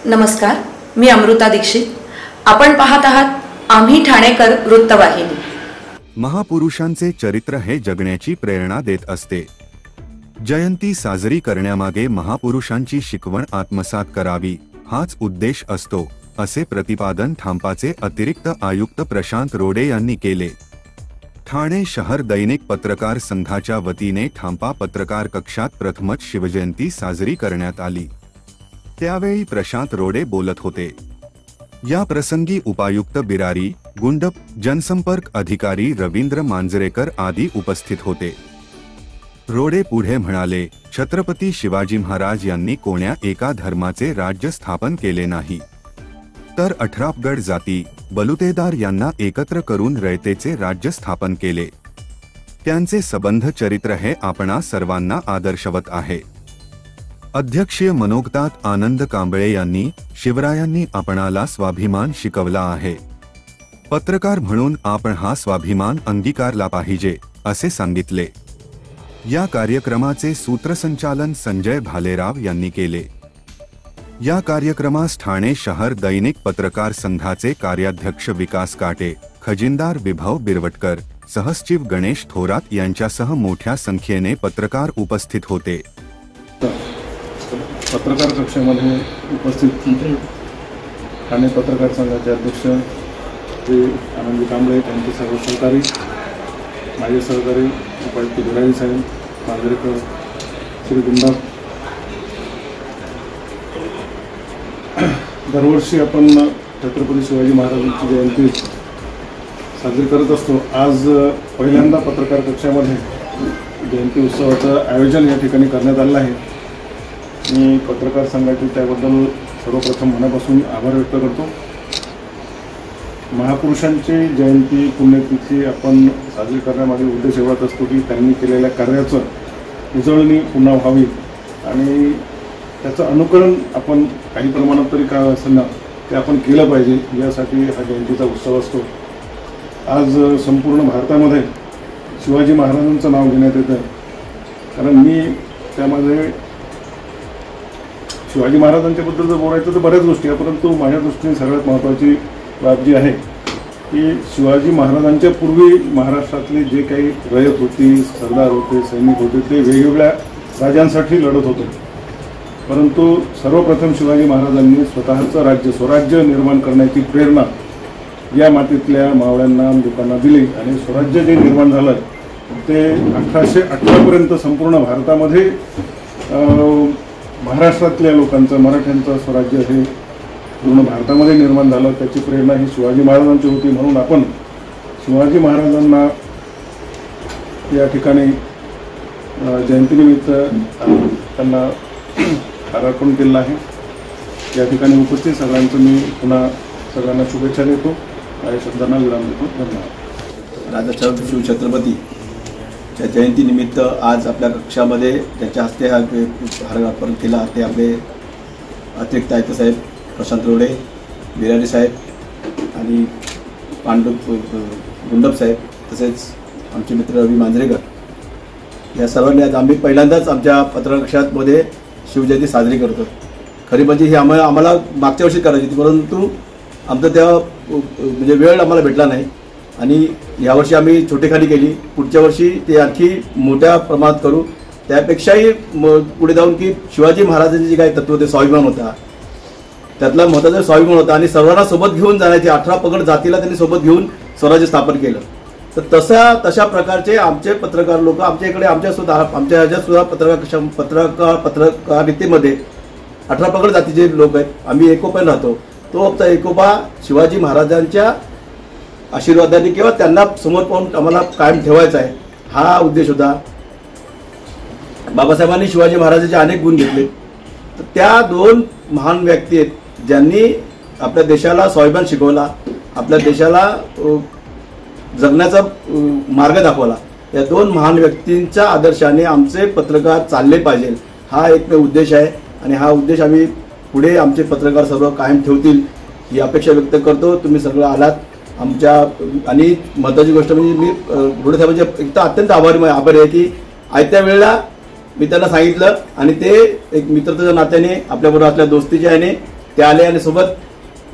नमस्कार, मी अमृता दीक्षित. आपण पाहत आहात आम्ही ठाणेकर वृत्तवाहिनी. महापुरुषांचे चरित्र हे जगण्याची प्रेरणा देत असते. जयंती साजरी करण्यामागे महापुरुषांची शिकवण आत्मसात करावी हाच उद्देश असतो, असे प्रतिपादन ठांपाचे अतिरिक्त आयुक्त प्रशांत रोडे यांनी केले. ठाणे शहर दैनिक पत्रकार संघाच्या वतीने ठांपा पत्रकार कक्षात प्रथमच शिवजयंती साजरी करण्यात आली. त्यावेळी प्रशांत रोडे बोलत होते. या प्रसंगी उपायुक्त बिरारी, गुंडप, जनसंपर्क अधिकारी रवींद्र मांजरेकर आदी उपस्थित होते. रोडे पुढे म्हणाले, छत्रपती शिवाजी महाराज यांनी कोण्या एका धर्माचे राज्य स्थापन केले नाही, तर 18 गड जाती बलुतेदार यांना एकत्र करून रयतेचे राज्य स्थापन केले. त्यांचे सबंध चरित्र हे आपणा सर्वांना आदर्शवत आहे. अध्यक्षीय मनोगतात आनंद कांबळे यांनी, शिवरायांनी आपणाला स्वाभिमान शिकवला आहे. पत्रकार म्हणून आपण हा स्वाभिमान अंगीकारला पाहिजे, असे सांगितले. या कार्यक्रमाचे सूत्रसंचालन संजय भालेराव यांनी केले. या कार्यक्रमास ठाणे शहर दैनिक पत्रकार संघाचे कार्याध्यक्ष विकास काटे, खजिनदार विभव बिरवटकर, सहसचिव गणेश थोरात यांच्यासह मोठ्या संख्येने पत्रकार उपस्थित होते. पत्रकार कक्षामध्ये उपस्थित ठाणे पत्रकार संघाचे अध्यक्ष श्री आनंद कांबळे, त्यांचे सर्व सहकारी, माझे सहकारी उपायुक्त बिरारी साहेब, मांजरेकर, श्री गुंडप. दरवर्षी आपण छत्रपती शिवाजी महाराजांची जयंती साजरी करत असतो. आज पहिल्यांदा पत्रकार कक्षामध्ये जयंती उत्सवाचं आयोजन या ठिकाणी करण्यात आलं आहे. मी पत्रकार संघाचे त्याबद्दल सर्वप्रथम मनापासून आभार व्यक्त करतो. महापुरुषांची जयंती पुण्यतिथी आपण साजरी करण्यामागे उद्देश एवढाच असतो की त्यांनी केलेल्या कार्याचं उजळणी पुन्हा व्हावी आणि त्याचं अनुकरण आपण काही प्रमाणात तरी काय असेल ना ते आपण केलं पाहिजे, यासाठी हा जयंतीचा उत्सव असतो. आज संपूर्ण भारतामध्ये शिवाजी महाराजांचं नाव घेण्यात येतं, कारण मी त्यामध्ये शिवाजी महाराजांच्याबद्दल जर बोलायचं तर बऱ्याच गोष्टी आहे, परंतु माझ्या दृष्टीने सगळ्यात महत्त्वाची बाब जी आहे की शिवाजी महाराजांच्या पूर्वी महाराष्ट्रातले जे काही रयत होती, सरदार होते, सैनिक होते, ते वेगवेगळ्या राजांसाठी लढत होते. परंतु सर्वप्रथम शिवाजी महाराजांनी स्वतःचं राज्य, स्वराज्य निर्माण करण्याची प्रेरणा या मातीतल्या मावळ्यांना, लोकांना दिली आणि स्वराज्य जे निर्माण झालं ते 1818पर्यंत संपूर्ण भारतामध्ये महाराष्ट्रातल्या लोकांचं, मराठ्यांचं स्वराज्य हे पूर्ण भारतामध्ये निर्माण झालं. त्याची प्रेरणा ही शिवाजी महाराजांची होती. म्हणून आपण शिवाजी महाराजांना या ठिकाणी जयंतीनिमित्त त्यांना अर्पण केलं आहे. या ठिकाणी उपस्थित सगळ्यांचं मी पुन्हा सगळ्यांना शुभेच्छा देतो आणि शब्दांना विराम देतो. धन्यवाद. राजा शिवछत्रपतीच्या जयंतीनिमित्त आज आपल्या कक्षामध्ये ज्यांच्या हस्ते हा हार अर्पण केला ते आपले अतिरिक्त आयुक्त साहेब प्रशांत रोडे, बिरारी साहेब आणि गुंडप साहेब, तसेच आमचे मित्र रवी मांजरेकर. या सर्वांनी आज आम्ही पहिल्यांदाच आमच्या पत्रकार कक्षामध्ये शिवजयंती साजरी करतो. खरी म्हणजे ही आम्हाला मागच्या वर्षी करायची होती, परंतु आमचं तेव्हा म्हणजे वेळ आम्हाला भेटला नाही आणि यावर्षी आम्ही छोटेखानी केली. पुढच्या वर्षी ते आणखी मोठ्या प्रमाणात करू. त्यापेक्षाही पुढे जाऊन की शिवाजी महाराजांचे जे काही तत्व होते, स्वाभिमान होता, त्यातला महत्त्वाचा स्वाभिमान होता आणि सर्वांना सोबत घेऊन जाण्याची 18 पगड जातीला त्यांनी सोबत घेऊन स्वराज्य स्थापन केलं. तर तशा प्रकारचे आमचे पत्रकार लोक आमच्या इकडे आमच्या ह्याच्यात सुद्धा पत्रकारितेमध्ये 18 पगड जातीचे लोक आहेत. आम्ही एकोप्याने राहतो. तो आमचा एकोपा शिवाजी महाराजांच्या आशीर्वादाने किंवा त्यांना समोर पाहून आम्हाला कायम ठेवायचा आहे, हा उद्देश होता. बाबासाहेबांनी शिवाजी महाराजांचे अनेक गुण घेतले. तर त्या दोन महान व्यक्ती आहेत ज्यांनी आपल्या देशाला स्वाभिमान शिकवला, आपल्या देशाला जगण्याचा मार्ग दाखवला. या दोन महान व्यक्तींच्या आदर्शाने आमचे पत्रकार चालले पाहिजे, हा एक उद्देश आहे आणि हा उद्देश आम्ही पुढे आमचे पत्रकार सर्व कायम ठेवतील ही अपेक्षा व्यक्त करतो. तुम्ही सगळं आलात आमच्या. आणि महत्त्वाची गोष्ट म्हणजे मी रोडे साहेबांचे एक तर अत्यंत आभारी आहे की आयत्या वेळेला मी त्यांना सांगितलं आणि ते एक मित्रतेच्या नात्याने आपल्याबरोबर असल्या दोस्तीच्या याने ते आले आणि सोबत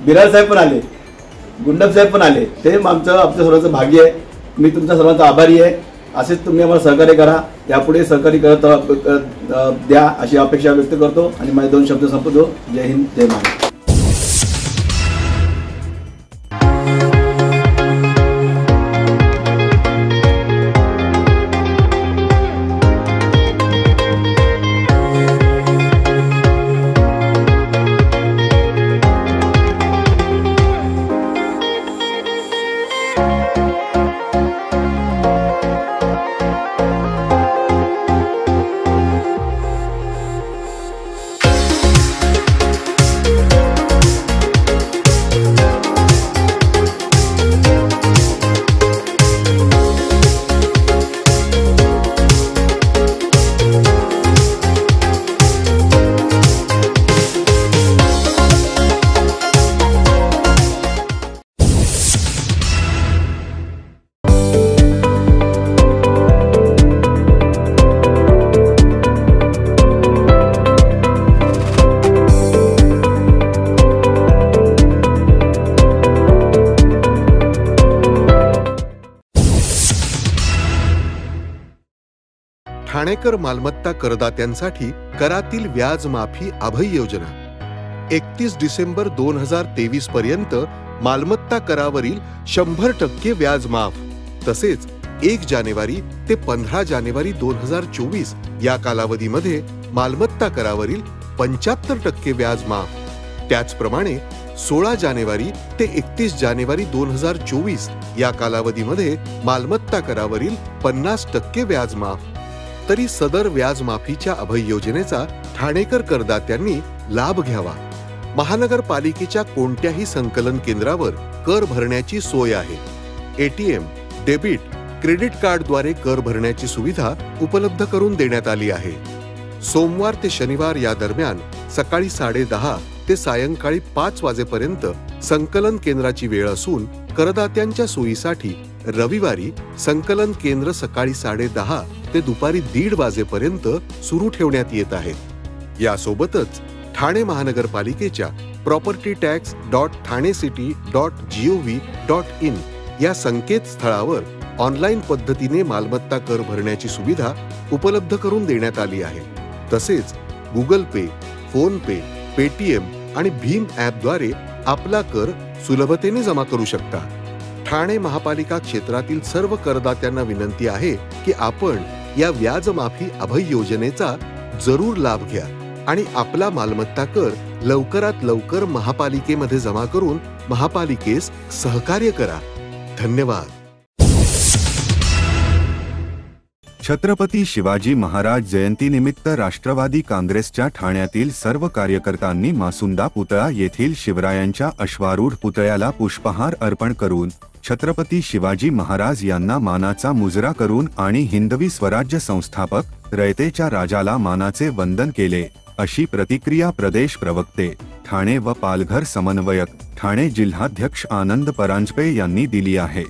बिराल साहेब पण आले, गुंडप साहेब पण आले. ते आमच्या सर्वांचं भाग्य आहे. मी तुमच्या सर्वांचा आभारी आहे. असेच तुम्ही आम्हाला सहकार्य करा, यापुढे सहकार्य करत द्या अशी अपेक्षा व्यक्त करतो आणि माझे 2 शब्द संपवतो. जय हिंद, जय महाराष्ट्र. ठाणेकर मालमत्ता करदात्यांसाठी करातील व्याज माफी अभय योजना 31 डिसेंबर 2023 पर्यंत मालमत्ता करावरील 100% व्याज माफ. तसेच 1 जानेवारी ते 15 जानेवारी 2024 या कालावधीमध्ये मालमत्ता करावरील 75% व्याज माफ. त्याचप्रमाणे 16 जानेवारी ते 31 जानेवारी 2024 या कालावधीमध्ये मालमत्ता करावरील 50% व्याज माफ. तरी सदर व्याज माफीच्या अभय योजनेचा ठाणेकर करदात्यांनी लाभ घ्यावा. महानगरपालिकेच्या कोणत्याही संकलन केंद्रावर कर भरण्याची सोय आहे. एटीएम, डेबिट, क्रेडिट कार्डद्वारे कर भरण्याची सुविधा उपलब्ध करून देण्यात आली आहे. सोमवार ते शनिवार या दरम्यान सकाळी 10:30 ते सायंकाळी 5 वाजेपर्यंत संकलन केंद्राची वेळ असून करदात्यांच्या सोयीसाठी रविवारी संकलन केंद्र सकाळी 10:30 ते दुपारी 1:30 वाजेपर्यंत सुरू ठेवण्यात येत आहेत. यासोबतच ठाणे महानगरपालिकेच्या propertytax.thanecity.gov.in या संकेतस्थळावर ऑनलाईन पद्धतीने मालमत्ता कर भरण्याची सुविधा उपलब्ध करून देण्यात आली आहे. तसेच गुगल पे, फोन पे, पेटीएम आणि भीम ॲपद्वारे आपला कर सुलभतेने जमा करू शकता. ठाणे महापालिका क्षेत्रातील सर्व करदात्यांना विनंती आहे की आपण या व्याज माफी अभय योजनेचा जरूर लाभ घ्या आणि आपला मालमत्ता कर लवकरात लवकर महापालिकेमध्ये जमा करून महापालिकेस सहकार्य करा. धन्यवाद. छत्रपती शिवाजी महाराज जयंतीनिमित्त राष्ट्रवादी काँग्रेसच्या ठाण्यातील सर्व कार्यकर्त्यांनी मासुंदा पुतळा येथील शिवरायांच्या अश्वारूढ पुतळ्याला पुष्पहार अर्पण करून छत्रपती शिवाजी महाराज यांना मानाचा मुजरा करून आणि हिंदवी स्वराज्य संस्थापक रयतेच्या राजाला मानाचे वंदन केले, अशी प्रतिक्रिया प्रदेश प्रवक्ते ठाणे व पालघर समन्वयक ठाणे जिल्हाध्यक्ष आनंद परांजपे यांनी दिली आहे.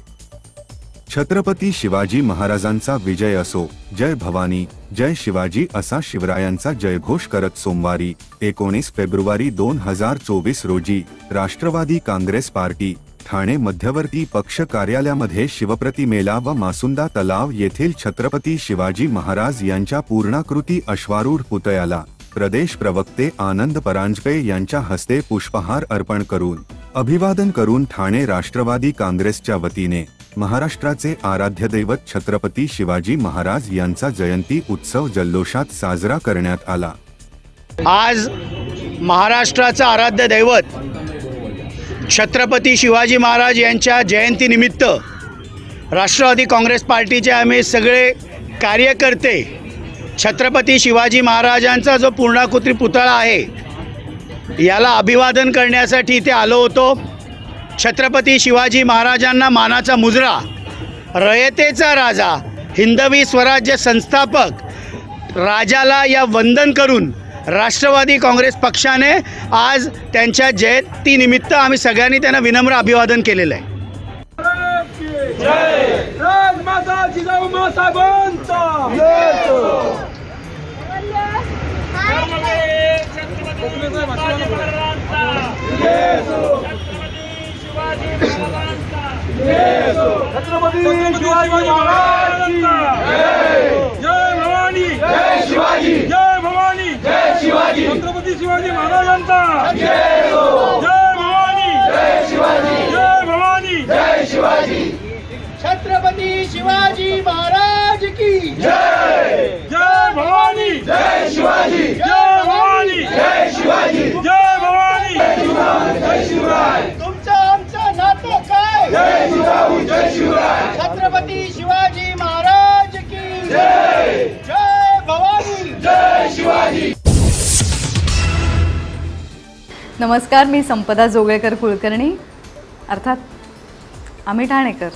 छत्रपती शिवाजी महाराजांचा विजय असो, जय भवानी, जय शिवाजी असा शिवरायांचा जयघोष करत सोमवारी 19 फेब्रुवारी 2024 रोजी राष्ट्रवादी काँग्रेस पार्टी ठाणे मध्यवर्ती पक्ष कार्यालयामध्ये शिवप्रतिमेला व मासुंदा तलाव येथील छत्रपती शिवाजी महाराज यांच्या पूर्णाकृती अश्वारूढ पुतळ्याला प्रदेश प्रवक्ते आनंद परांजपे यांच्या हस्ते पुष्पहार अर्पण करून अभिवादन करून ठाणे राष्ट्रवादी काँग्रेसच्या वतीने महाराष्ट्राचे आराध्य दैवत छत्रपती शिवाजी महाराज यांचा जयंती उत्सव जल्लोषात साजरा करण्यात आला. आज महाराष्ट्राचा आराध्य दैवत छत्रपती शिवाजी महाराज यांच्या जयंतीनिमित्त राष्ट्रवादी काँग्रेस पार्टीचे आम्ही सगळे कार्यकर्ते छत्रपती शिवाजी महाराजांचा जो पूर्णाकृती पुतळा आहे याला अभिवादन करण्यासाठी इथे आलो होतो. छत्रपती शिवाजी महाराजांना मानाचा मुजरा, रयतेचा राजा, हिंदवी स्वराज्य संस्थापक राजाला या वंदन करून राष्ट्रवादी काँग्रेस पक्षाने आज त्यांच्या जयंतीनिमित्त आम्ही सगळ्यांनी त्यांना विनम्र अभिवादन केलेलं आहे. जय छत्रपती शिवाजी महाराजांचा जय भवानी जय शिवाजी जय भवानी जय शिवाजी छत्रपती शिवाजी महाराजांचा जय भवानी जय शिवाजी जय भवानी जय शिवाजी छत्रपती शिवाजी महाराज की जय जय भवानी जय शिवाजी जय भवानी जय शिवाजी जय भवानी जय शिवराय तुमचं आमचं नातं काय जय जिजाऊ जय शिवराय छत्रपती शिवाजी महाराज की जय जय भवानी जय शिवाजी. नमस्कार, मी संपदा जोगळेकर कुलकर्णी, अर्थात आम्ही ठाणेकर.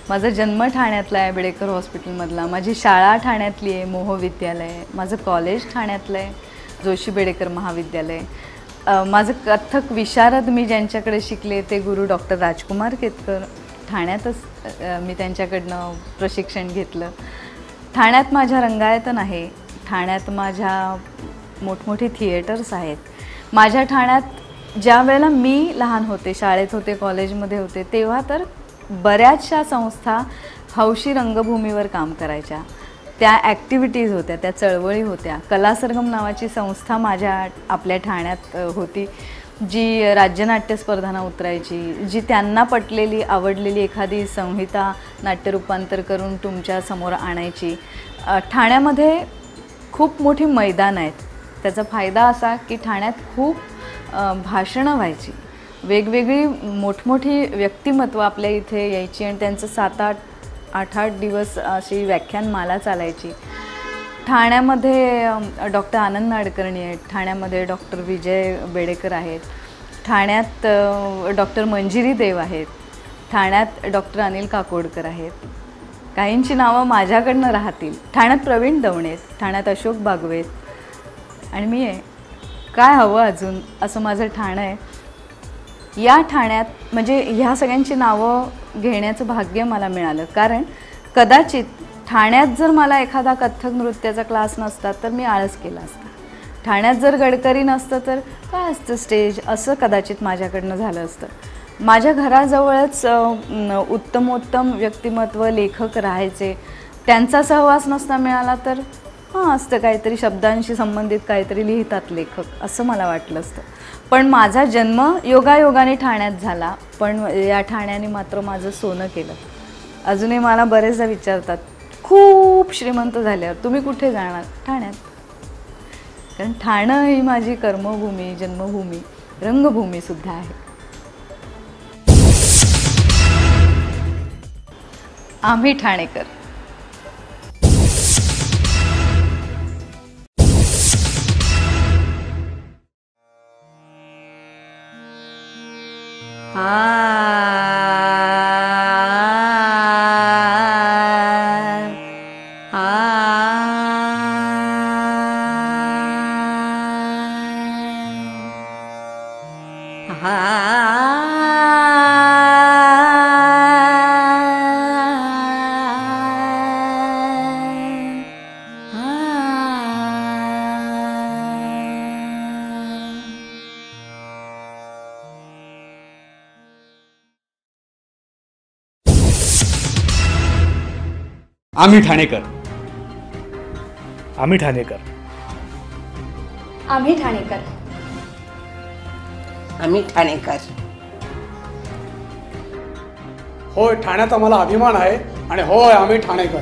माझा जन्म ठाण्यातला आहे, बेडेकर हॉस्पिटलमधला. माझी शाळा ठाण्यातली आहे, मोह विद्यालय. माझं कॉलेज ठाण्यातलं आहे, जोशी बेडेकर महाविद्यालय. माझं कथक विशारद मी ज्यांच्याकडे शिकले ते गुरु डॉक्टर राजकुमार केतकर. ठाण्यातच मी त्यांच्याकडनं प्रशिक्षण घेतलं. ठाण्यात माझ्या रंगायतन आहे, ठाण्यात माझ्या मोठमोठी थिएटर्स आहेत. माझ्या ठाण्यात ज्या वेळेला मी लहान होते, शाळेत होते, कॉलेजमध्ये होते, तेव्हा तर बऱ्याचशा संस्था हौशी रंगभूमीवर काम करायच्या. त्या ॲक्टिव्हिटीज होत्या, त्या चळवळी होत्या. कलासरगम नावाची संस्था आपल्या ठाण्यात होती, जी राज्यनाट्य स्पर्धांना उतरायची, जी त्यांना पटलेली आवडलेली एखादी संहिता नाट्यरूपांतर करून तुमच्या समोर आणायची. ठाण्यामध्ये खूप मोठी मैदान आहेत. त्याचा फायदा असा की ठाण्यात खूप भाषणं व्हायची, वेगवेगळी मोठमोठी व्यक्तिमत्व आपल्या इथे यायची आणि त्यांचं 7-8 दिवस अशी व्याख्यानमाला चालायची. ठाण्यामध्ये डॉक्टर आनंद नाडकर्णी आहेत, ठाण्यामध्ये डॉक्टर विजय बेडेकर आहेत, ठाण्यात डॉक्टर मंजिरी देव आहेत, ठाण्यात डॉक्टर अनिल काकोडकर आहेत. काहींची नावं माझ्याकडनं राहतील. ठाण्यात प्रवीण दवणे आहेत, ठाण्यात अशोक बागवे आणि मी आहे. काय हवं अजून, असं माझं ठाणं आहे. या ठाण्यात म्हणजे ह्या सगळ्यांची नावं घेण्याचं भाग्य मला मिळालं, कारण कदाचित ठाण्यात जर मला एखादा कथ्थक नृत्याचा क्लास नसता तर मी आळस केला असता. ठाण्यात जर गडकरी नसतं तर काय असतं स्टेज, असं कदाचित माझ्याकडनं झालं असतं. माझ्या घराजवळच उत्तमोत्तम व्यक्तिमत्व लेखक राहायचे. त्यांचा सहवास नसता मिळाला तर असतं काहीतरी शब्दांशी संबंधित काहीतरी लिहितात लेखक, असं मला वाटलं असतं. पण माझा जन्म योगायोगाने ठाण्यात झाला, पण या ठाण्याने मात्र माझं सोनं केलं. अजूनही मला बरेचदा विचारतात, खूप श्रीमंत झाल्यावर तुम्ही कुठे जाणार? ठाण्यात. कारण ठाणं ही माझी कर्मभूमी, जन्मभूमी, रंगभूमीसुद्धा आहे. आम्ही ठाणेकर. आम्ही ठाणेकर. आम्ही ठाणेकर. आम्ही ठाणेकर. आम्ही ठाणेकर. होय, ठाण्यात आम्हाला अभिमान आहे आणि होय आम्ही ठाणेकर.